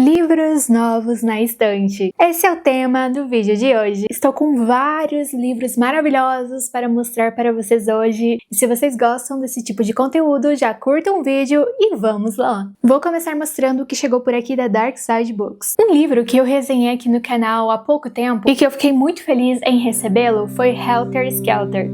Livros novos na estante. Esse é o tema do vídeo de hoje. Estou com vários livros maravilhosos para mostrar para vocês hoje. E se vocês gostam desse tipo de conteúdo, já curtam o vídeo e vamos lá! Vou começar mostrando o que chegou por aqui da Dark Side Books. Um livro que eu resenhei aqui no canal há pouco tempo e que eu fiquei muito feliz em recebê-lo foi Helter Skelter.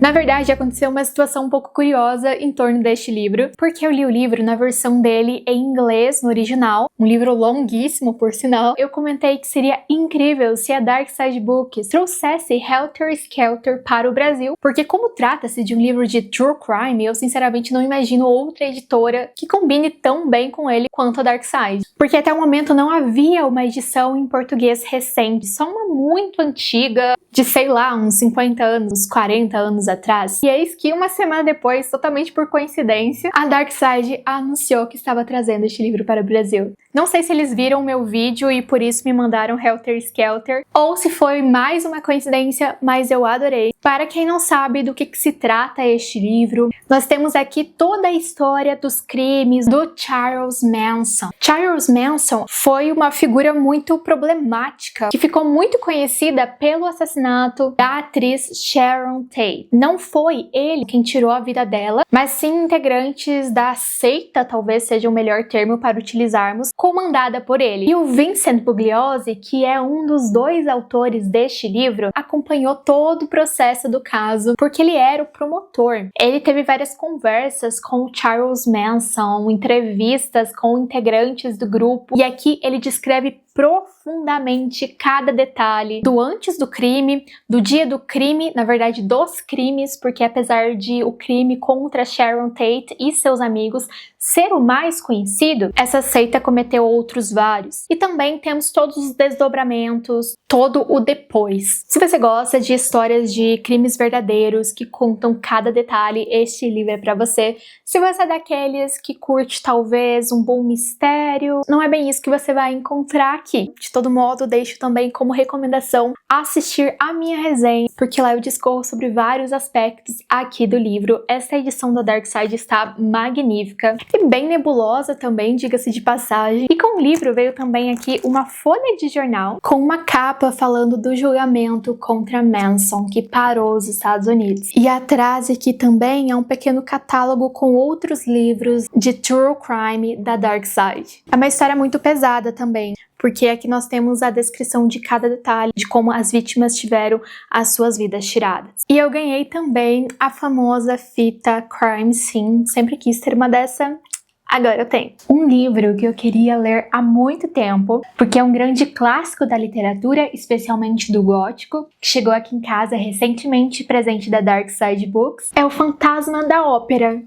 Na verdade, aconteceu uma situação um pouco curiosa em torno deste livro, porque eu li o livro na versão dele em inglês, no original, um livro longuíssimo, por sinal. Eu comentei que seria incrível se a Dark Side Books trouxesse Helter Skelter para o Brasil, porque como trata-se de um livro de true crime, eu sinceramente não imagino outra editora que combine tão bem com ele quanto a Dark Side. Porque até o momento não havia uma edição em português recente, só uma muito antiga, de sei lá, uns 50 anos, 40 anos atrás. E eis que uma semana depois, totalmente por coincidência, a Dark Side anunciou que estava trazendo este livro para o Brasil. Não sei se eles viram o meu vídeo e por isso me mandaram Helter Skelter, ou se foi mais uma coincidência, mas eu adorei. Para quem não sabe do que se trata este livro, nós temos aqui toda a história dos crimes do Charles Manson. Charles Manson foi uma figura muito problemática, que ficou muito conhecida pelo assassinato da atriz Sharon Tate. Não foi ele quem tirou a vida dela, mas sim integrantes da seita, talvez seja o melhor termo para utilizarmos, comandada por ele. E o Vincent Bugliosi, que é um dos dois autores deste livro, acompanhou todo o processo do caso, porque ele era o promotor. Ele teve várias conversas com Charles Manson, entrevistas com integrantes do grupo, e aqui ele descreve profundamente cada detalhe do antes do crime, do dia do crime, na verdade dos crimes, porque apesar de o crime contra Sharon Tate e seus amigos ser o mais conhecido, essa seita cometeu outros vários. E também temos todos os desdobramentos, todo o depois. Se você gosta de histórias de crimes verdadeiros que contam cada detalhe, este livro é para você. Se você é daqueles que curte talvez um bom mistério, não é bem isso que você vai encontrar aqui. De todo modo, deixo também como recomendação assistir a minha resenha, porque lá eu discorro sobre vários aspectos aqui do livro. Essa edição da Dark Side está magnífica e bem nebulosa também, diga-se de passagem. E com o livro veio também aqui uma folha de jornal com uma capa falando do julgamento contra Manson, que parou os Estados Unidos. E atrás aqui também é um pequeno catálogo com outros livros de true crime da Dark Side. É uma história muito pesada também, porque aqui nós temos a descrição de cada detalhe, de como as vítimas tiveram as suas vidas tiradas. E eu ganhei também a famosa fita Crime Scene, sempre quis ter uma dessa, agora eu tenho. Um livro que eu queria ler há muito tempo, porque é um grande clássico da literatura, especialmente do gótico, que chegou aqui em casa recentemente, presente da Dark Side Books, é O Fantasma da Ópera.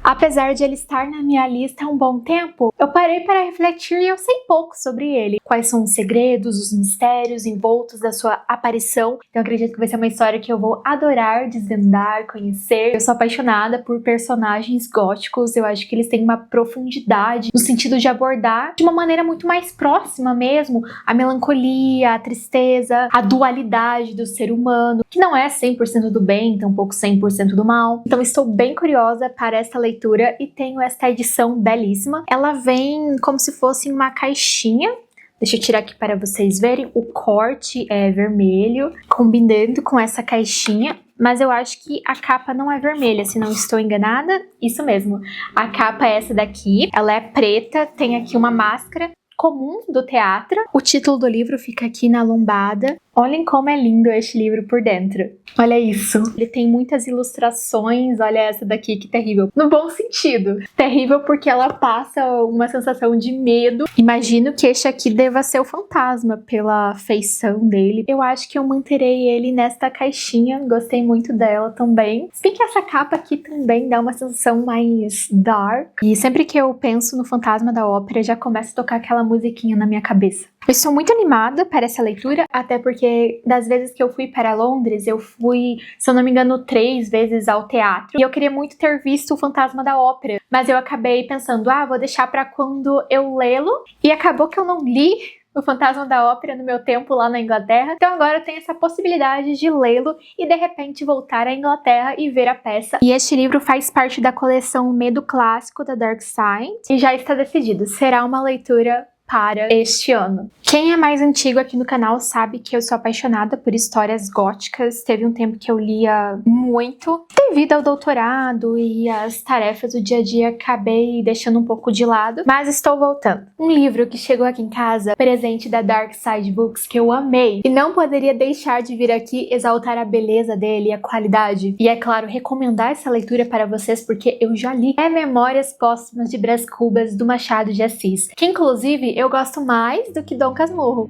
Apesar de ele estar na minha lista há um bom tempo, eu parei para refletir e eu sei pouco sobre ele. Quais são os segredos, os mistérios envoltos da sua aparição. Então eu acredito que vai ser uma história que eu vou adorar desvendar, conhecer. Eu sou apaixonada por personagens góticos, eu acho que eles têm uma profundidade no sentido de abordar de uma maneira muito mais próxima mesmo a melancolia, a tristeza, a dualidade do ser humano, que não é 100% do bem, tampouco 100% do mal. Então estou bem curiosa para esta leitura e tenho esta edição belíssima. Ela vem como se fosse em uma caixinha. Deixa eu tirar aqui para vocês verem. O corte é vermelho, combinando com essa caixinha. Mas eu acho que a capa não é vermelha, se não estou enganada. Isso mesmo. A capa é essa daqui. Ela é preta, tem aqui uma máscara comum do teatro. O título do livro fica aqui na lombada. Olhem como é lindo este livro por dentro. Olha isso. Ele tem muitas ilustrações. Olha essa daqui, que terrível. No bom sentido. Terrível porque ela passa uma sensação de medo. Imagino que este aqui deva ser o fantasma pela feição dele. Eu acho que eu manterei ele nesta caixinha. Gostei muito dela também. Se bem que essa capa aqui também dá uma sensação mais dark. E sempre que eu penso no Fantasma da Ópera, já começa a tocar aquela musiquinha na minha cabeça. Eu estou muito animada para essa leitura, até porque das vezes que eu fui para Londres, eu fui, se eu não me engano, 3 vezes ao teatro. E eu queria muito ter visto o Fantasma da Ópera, mas eu acabei pensando, vou deixar para quando eu lê-lo. E acabou que eu não li o Fantasma da Ópera no meu tempo lá na Inglaterra. Então agora eu tenho essa possibilidade de lê-lo e de repente voltar à Inglaterra e ver a peça. E este livro faz parte da coleção Medo Clássico da Dark Side e já está decidido, será uma leitura para este ano. Quem é mais antigo aqui no canal sabe que eu sou apaixonada por histórias góticas. Teve um tempo que eu lia muito. Devido ao doutorado e às tarefas do dia a dia, acabei deixando um pouco de lado, mas estou voltando. Um livro que chegou aqui em casa, presente da Dark Side Books, que eu amei e não poderia deixar de vir aqui exaltar a beleza dele e a qualidade. E é claro, recomendar essa leitura para vocês porque eu já li. É Memórias Póstumas de Brás Cubas, do Machado de Assis, que inclusive eu gosto mais do que Dom Casmurro.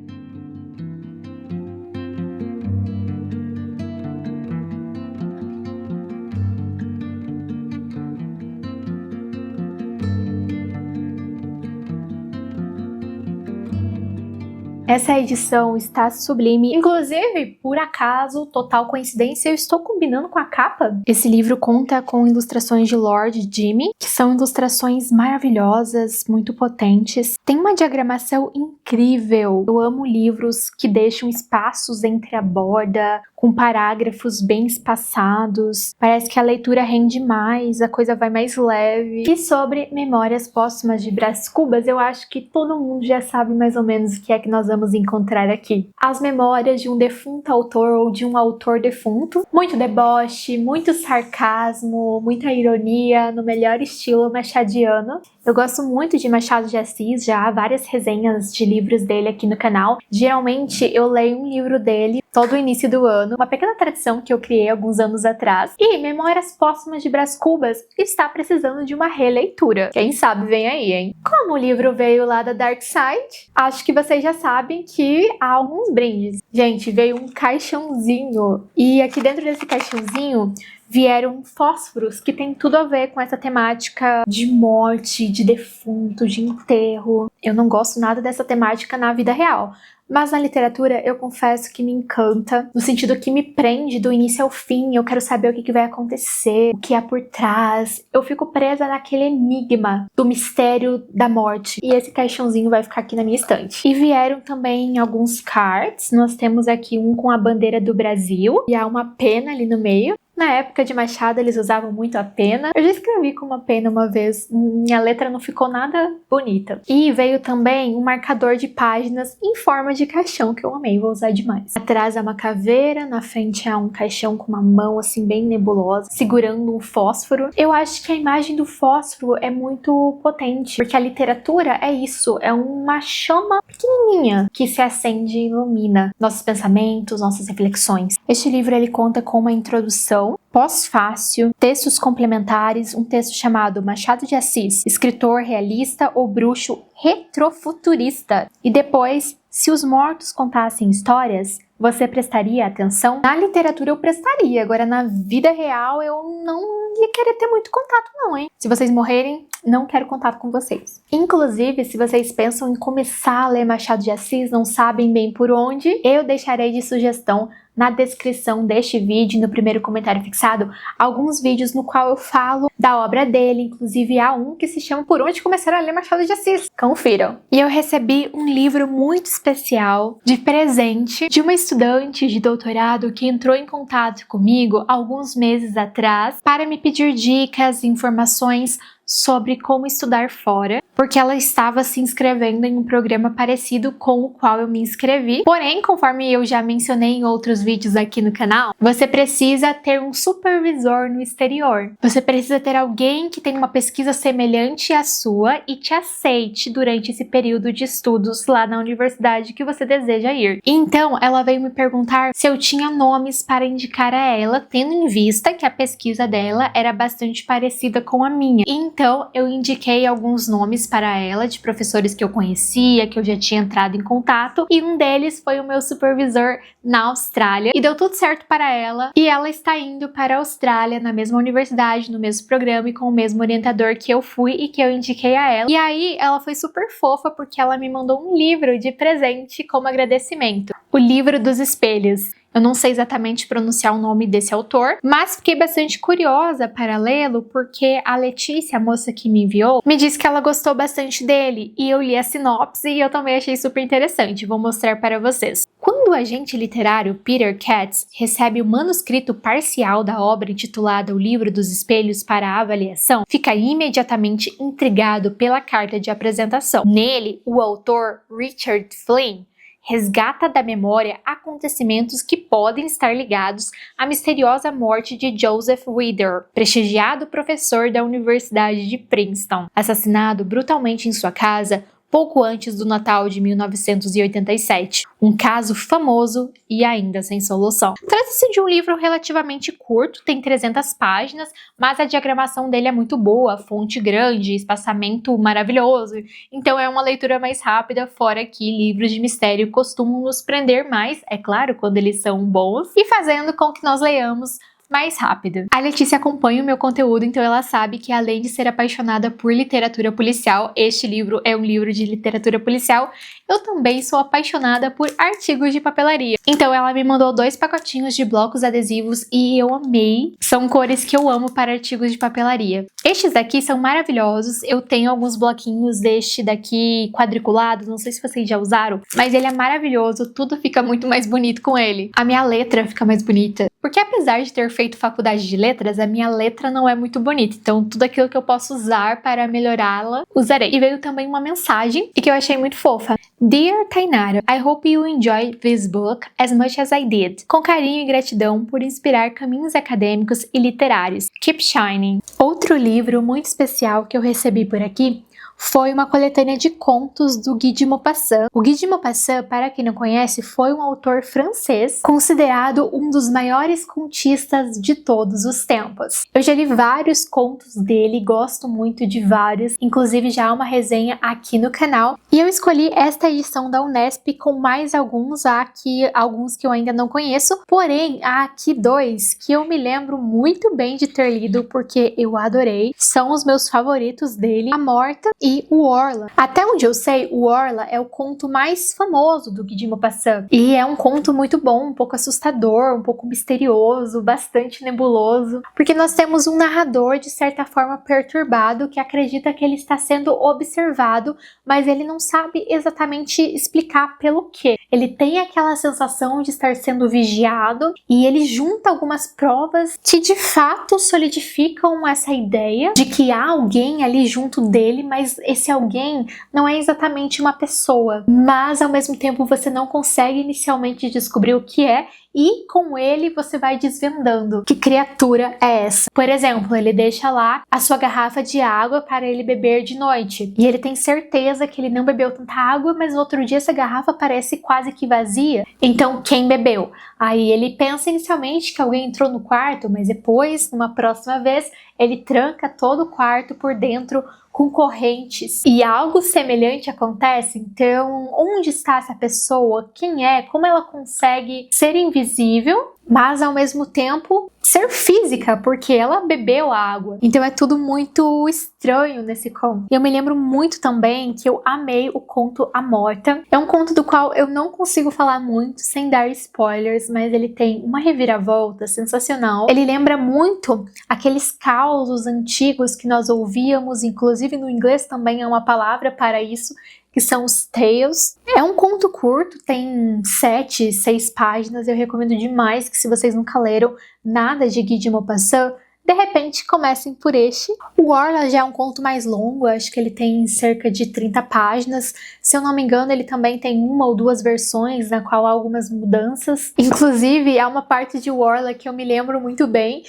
Essa edição está sublime. Inclusive, por acaso, total coincidência, eu estou combinando com a capa. Esse livro conta com ilustrações de Lord Jimmy, que são ilustrações maravilhosas, muito potentes. Tem uma diagramação incrível. Eu amo livros que deixam espaços entre a borda, com parágrafos bem espaçados. Parece que a leitura rende mais, a coisa vai mais leve. E sobre Memórias Póstumas de Brás Cubas, eu acho que todo mundo já sabe mais ou menos o que é que nós vamos encontrar aqui. As memórias de um defunto autor ou de um autor defunto. Muito deboche, muito sarcasmo, muita ironia, no melhor estilo machadiano. Eu gosto muito de Machado de Assis, já há várias resenhas de livros dele aqui no canal. Geralmente eu leio um livro dele todo início do ano, uma pequena tradição que eu criei alguns anos atrás. E Memórias Póstumas de Brás Cubas está precisando de uma releitura. Quem sabe vem aí, hein? Como o livro veio lá da Dark Side, acho que vocês já sabem que há alguns brindes. Gente, veio um caixãozinho. E aqui dentro desse caixãozinho vieram fósforos que tem tudo a ver com essa temática de morte, de defunto, de enterro. Eu não gosto nada dessa temática na vida real. Mas na literatura, eu confesso que me encanta, no sentido que me prende do início ao fim. Eu quero saber o que vai acontecer, o que há por trás. Eu fico presa naquele enigma do mistério da morte. E esse caixãozinho vai ficar aqui na minha estante. E vieram também alguns cards. Nós temos aqui um com a bandeira do Brasil e há uma pena ali no meio. Na época de Machado, eles usavam muito a pena. Eu já escrevi com uma pena uma vez. Minha letra não ficou nada bonita. E veio também um marcador de páginas em forma de caixão, que eu amei, vou usar demais. Atrás é uma caveira, na frente há um caixão com uma mão assim bem nebulosa, segurando um fósforo. Eu acho que a imagem do fósforo é muito potente, porque a literatura é isso, é uma chama pequenininha que se acende e ilumina nossos pensamentos, nossas reflexões. Este livro ele conta com uma introdução, pós-fácil, textos complementares, um texto chamado Machado de Assis, escritor realista ou bruxo retrofuturista. E depois, se os mortos contassem histórias, você prestaria atenção? Na literatura eu prestaria, agora na vida real eu não ia querer ter muito contato não, hein? Se vocês morrerem, não quero contato com vocês. Inclusive, se vocês pensam em começar a ler Machado de Assis, não sabem bem por onde, eu deixarei de sugestão na descrição deste vídeo, no primeiro comentário fixado, alguns vídeos no qual eu falo da obra dele, inclusive há um que se chama Por Onde Começar a Ler Machado de Assis. Confiram! E eu recebi um livro muito especial de presente de uma estudante de doutorado que entrou em contato comigo alguns meses atrás para me pedir dicas, informações sobre como estudar fora, porque ela estava se inscrevendo em um programa parecido com o qual eu me inscrevi. Porém, conforme eu já mencionei em outros vídeos aqui no canal, você precisa ter um supervisor no exterior. Você precisa ter alguém que tenha uma pesquisa semelhante à sua e te aceite durante esse período de estudos lá na universidade que você deseja ir. Então, ela veio me perguntar se eu tinha nomes para indicar a ela, tendo em vista que a pesquisa dela era bastante parecida com a minha. Então, eu indiquei alguns nomes para ela de professores que eu conhecia, que eu já tinha entrado em contato, e um deles foi o meu supervisor na Austrália, e deu tudo certo para ela, e ela está indo para a Austrália na mesma universidade, no mesmo programa e com o mesmo orientador que eu fui e que eu indiquei a ela. E aí, ela foi super fofa porque ela me mandou um livro de presente como agradecimento. O Livro dos Espelhos. Eu não sei exatamente pronunciar o nome desse autor, mas fiquei bastante curiosa para lê-lo porque a Letícia, a moça que me enviou, me disse que ela gostou bastante dele e eu li a sinopse e eu também achei super interessante. Vou mostrar para vocês. Quando o agente literário Peter Katz recebe o manuscrito parcial da obra intitulada O Livro dos Espelhos para a avaliação, fica imediatamente intrigado pela carta de apresentação. Nele, o autor Richard Flynn resgata da memória acontecimentos que podem estar ligados à misteriosa morte de Joseph Reader, prestigiado professor da Universidade de Princeton, assassinado brutalmente em sua casa pouco antes do Natal de 1987. Um caso famoso e ainda sem solução. Trata-se de um livro relativamente curto, tem 300 páginas, mas a diagramação dele é muito boa, fonte grande, espaçamento maravilhoso, então é uma leitura mais rápida, fora que livros de mistério costumam nos prender mais, é claro, quando eles são bons, e fazendo com que nós leiamos mais rápido. A Letícia acompanha o meu conteúdo, então ela sabe que além de ser apaixonada por literatura policial, este livro é um livro de literatura policial, eu também sou apaixonada por artigos de papelaria. Então ela me mandou 2 pacotinhos de blocos adesivos e eu amei. São cores que eu amo para artigos de papelaria. Estes daqui são maravilhosos, eu tenho alguns bloquinhos deste daqui quadriculados, não sei se vocês já usaram, mas ele é maravilhoso, tudo fica muito mais bonito com ele. A minha letra fica mais bonita, porque apesar de ter feito faculdade de letras, a minha letra não é muito bonita, então tudo aquilo que eu posso usar para melhorá-la, usarei. E veio também uma mensagem e que eu achei muito fofa. Dear Tainara, I hope you enjoy this book as much as I did. Com carinho e gratidão por inspirar caminhos acadêmicos e literários. Keep shining. Outro livro muito especial que eu recebi por aqui foi uma coletânea de contos do Guy de Maupassant. O Guy de Maupassant, para quem não conhece, foi um autor francês, considerado um dos maiores contistas de todos os tempos. Eu já li vários contos dele, gosto muito de vários, inclusive já há uma resenha aqui no canal, e eu escolhi esta edição da Unesp com mais alguns, há aqui alguns que eu ainda não conheço, porém há aqui 2 que eu me lembro muito bem de ter lido porque eu adorei, são os meus favoritos dele, A Morta e o Orla. Até onde eu sei, o Orla é o conto mais famoso do Guy de Maupassant. E é um conto muito bom, um pouco assustador, um pouco misterioso, bastante nebuloso, porque nós temos um narrador de certa forma perturbado que acredita que ele está sendo observado, mas ele não sabe exatamente explicar pelo quê. Ele tem aquela sensação de estar sendo vigiado e ele junta algumas provas que de fato solidificam essa ideia de que há alguém ali junto dele, mas esse alguém não é exatamente uma pessoa, mas ao mesmo tempo você não consegue inicialmente descobrir o que é, e com ele você vai desvendando que criatura é essa. Por exemplo, ele deixa lá a sua garrafa de água para ele beber de noite, e ele tem certeza que ele não bebeu tanta água, mas no outro dia essa garrafa parece quase que vazia. Então, quem bebeu? Aí ele pensa inicialmente que alguém entrou no quarto, mas depois, numa próxima vez, ele tranca todo o quarto por dentro com correntes. E algo semelhante acontece, então onde está essa pessoa? Quem é? Como ela consegue ser invisível, mas ao mesmo tempo ser física, porque ela bebeu a água. Então é tudo muito estranho nesse conto. E eu me lembro muito também que eu amei o conto A Morta. É um conto do qual eu não consigo falar muito sem dar spoilers, mas ele tem uma reviravolta sensacional. Ele lembra muito aqueles causos antigos que nós ouvíamos, inclusive no inglês também é uma palavra para isso, que são os tales. É um conto curto, tem 6 páginas, eu recomendo demais que se vocês nunca leram nada de Guy de Maupassant, de repente comecem por este. O Orla já é um conto mais longo, acho que ele tem cerca de 30 páginas. Se eu não me engano, ele também tem uma ou duas versões, na qual há algumas mudanças. Inclusive, há uma parte de Orla que eu me lembro muito bem,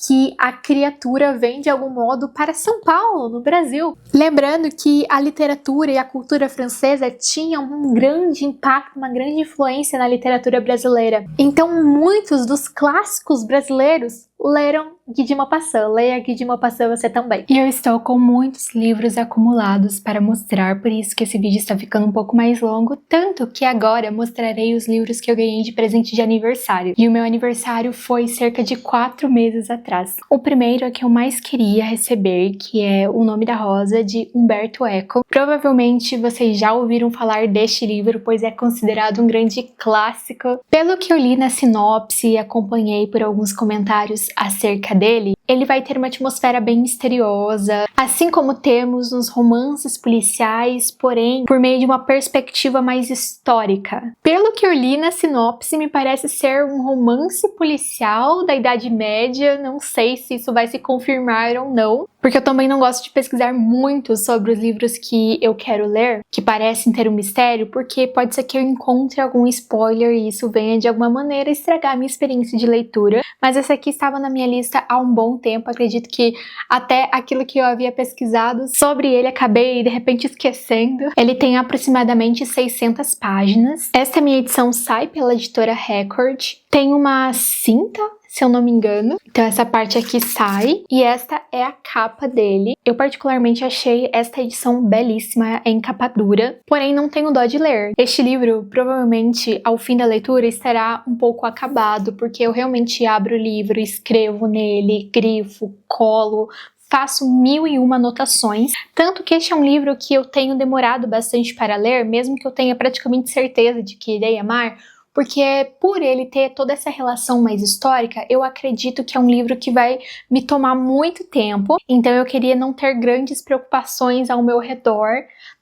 que a criatura vem de algum modo para São Paulo, no Brasil. Lembrando que a literatura e a cultura francesa tinham um grande impacto, uma grande influência na literatura brasileira. Então, muitos dos clássicos brasileiros leram Guy de Maupassant. Leia Guy de Maupassant você também. E eu estou com muitos livros acumulados para mostrar, por isso que esse vídeo está ficando um pouco mais longo, tanto que agora mostrarei os livros que eu ganhei de presente de aniversário. E o meu aniversário foi cerca de 4 meses atrás. O primeiro é que eu mais queria receber, que é O Nome da Rosa, de Umberto Eco. Provavelmente vocês já ouviram falar deste livro, pois é considerado um grande clássico. Pelo que eu li na sinopse e acompanhei por alguns comentários acerca dele, ele vai ter uma atmosfera bem misteriosa, assim como temos nos romances policiais, porém por meio de uma perspectiva mais histórica. Pelo que eu li na sinopse, me parece ser um romance policial da Idade Média, não sei se isso vai se confirmar ou não, porque eu também não gosto de pesquisar muito sobre os livros que eu quero ler, que parecem ter um mistério, porque pode ser que eu encontre algum spoiler e isso venha de alguma maneira estragar a minha experiência de leitura, mas esse aqui estava na minha lista há um bom tempo, acredito que até aquilo que eu havia pesquisado sobre ele acabei de repente esquecendo. Ele tem aproximadamente 600 páginas. Esta minha edição sai pela editora Record. Tem uma cinta, se eu não me engano. Então essa parte aqui sai e esta é a capa dele. Eu particularmente achei esta edição belíssima, em capa dura, porém não tenho dó de ler. Este livro provavelmente ao fim da leitura estará um pouco acabado, porque eu realmente abro o livro, escrevo nele, grifo, colo, faço 1001 anotações, tanto que este é um livro que eu tenho demorado bastante para ler, mesmo que eu tenha praticamente certeza de que irei amar, porque por ele ter toda essa relação mais histórica, eu acredito que é um livro que vai me tomar muito tempo, então eu queria não ter grandes preocupações ao meu redor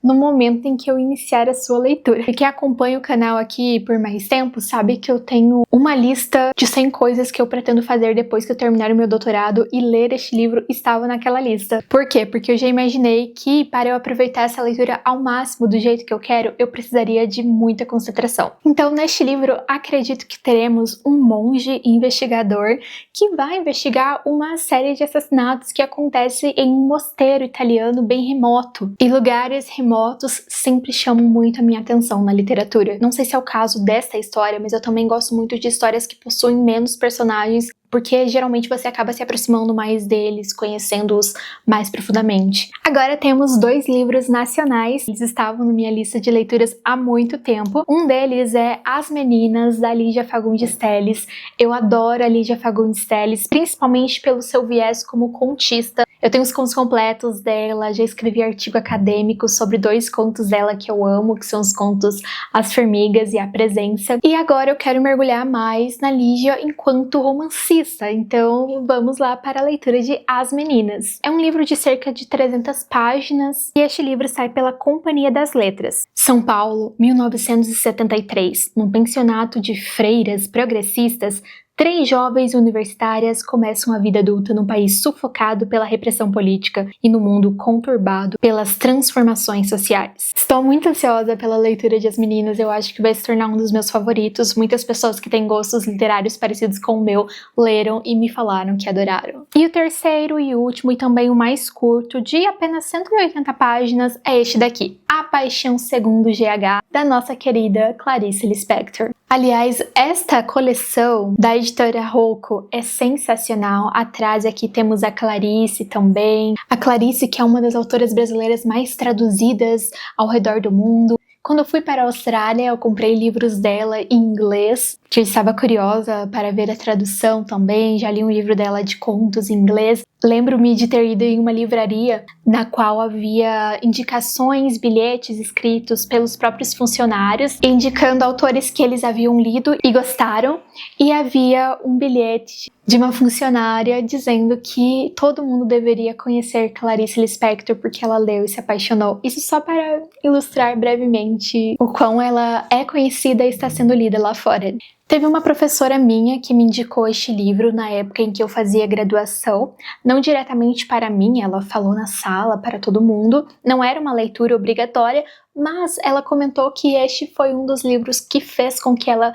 no momento em que eu iniciar a sua leitura. E quem acompanha o canal aqui por mais tempo sabe que eu tenho uma lista de 100 coisas que eu pretendo fazer depois que eu terminar o meu doutorado, e ler este livro estava naquela lista. Por quê? Porque eu já imaginei que para eu aproveitar essa leitura ao máximo do jeito que eu quero, eu precisaria de muita concentração. Então neste livro acredito que teremos um monge investigador que vai investigar uma série de assassinatos que acontece em um mosteiro italiano bem remoto. E lugares remotos sempre chamam muito a minha atenção na literatura. Não sei se é o caso desta história, mas eu também gosto muito de histórias que possuem menos personagens, porque geralmente você acaba se aproximando mais deles, conhecendo-os mais profundamente. Agora temos 2 livros nacionais, eles estavam na minha lista de leituras há muito tempo. Um deles é As Meninas, da Lígia Fagundes Telles. Eu adoro a Lígia Fagundes Telles, principalmente pelo seu viés como contista. Eu tenho os contos completos dela, já escrevi artigo acadêmico sobre 2 contos dela que eu amo, que são os contos As Formigas e A Presença. E agora eu quero mergulhar mais na Lígia enquanto romancista, então vamos lá para a leitura de As Meninas. É um livro de cerca de 300 páginas e este livro sai pela Companhia das Letras. São Paulo, 1973, num pensionato de freiras progressistas, 3 jovens universitárias começam a vida adulta num país sufocado pela repressão política e no mundo conturbado pelas transformações sociais. Estou muito ansiosa pela leitura de As Meninas, eu acho que vai se tornar um dos meus favoritos. Muitas pessoas que têm gostos literários parecidos com o meu leram e me falaram que adoraram. E o terceiro e último, e também o mais curto, de apenas 180 páginas, é este daqui, A Paixão Segundo GH, da nossa querida Clarice Lispector. Aliás, esta coleção da editora Rocco é sensacional. Atrás aqui temos a Clarice também. A Clarice, que é uma das autoras brasileiras mais traduzidas ao redor do mundo. Quando eu fui para a Austrália, eu comprei livros dela em inglês, que eu estava curiosa para ver a tradução também. Já li um livro dela de contos em inglês. Lembro-me de ter ido em uma livraria na qual havia indicações, bilhetes escritos pelos próprios funcionários, indicando autores que eles haviam lido e gostaram, e havia um bilhete de uma funcionária dizendo que todo mundo deveria conhecer Clarice Lispector porque ela leu e se apaixonou. Isso só para ilustrar brevemente o quão ela é conhecida e está sendo lida lá fora. Teve uma professora minha que me indicou este livro na época em que eu fazia graduação, não diretamente para mim, ela falou na sala para todo mundo, não era uma leitura obrigatória, mas ela comentou que este foi um dos livros que fez com que ela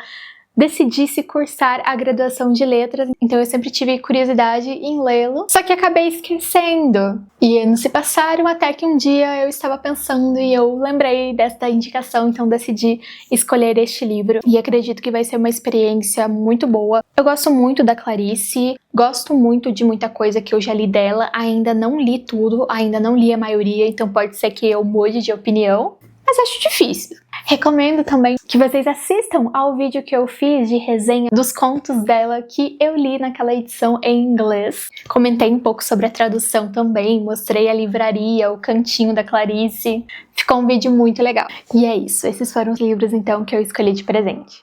decidisse cursar a graduação de letras, então eu sempre tive curiosidade em lê-lo, só que acabei esquecendo. E anos se passaram até que um dia eu estava pensando e eu lembrei desta indicação, então decidi escolher este livro e acredito que vai ser uma experiência muito boa. Eu gosto muito da Clarice, gosto muito de muita coisa que eu já li dela, ainda não li tudo, ainda não li a maioria, então pode ser que eu mude de opinião, mas acho difícil. Recomendo também que vocês assistam ao vídeo que eu fiz de resenha dos contos dela que eu li naquela edição em inglês. Comentei um pouco sobre a tradução também, mostrei a livraria, o cantinho da Clarice. Ficou um vídeo muito legal. E é isso, esses foram os livros então que eu escolhi de presente.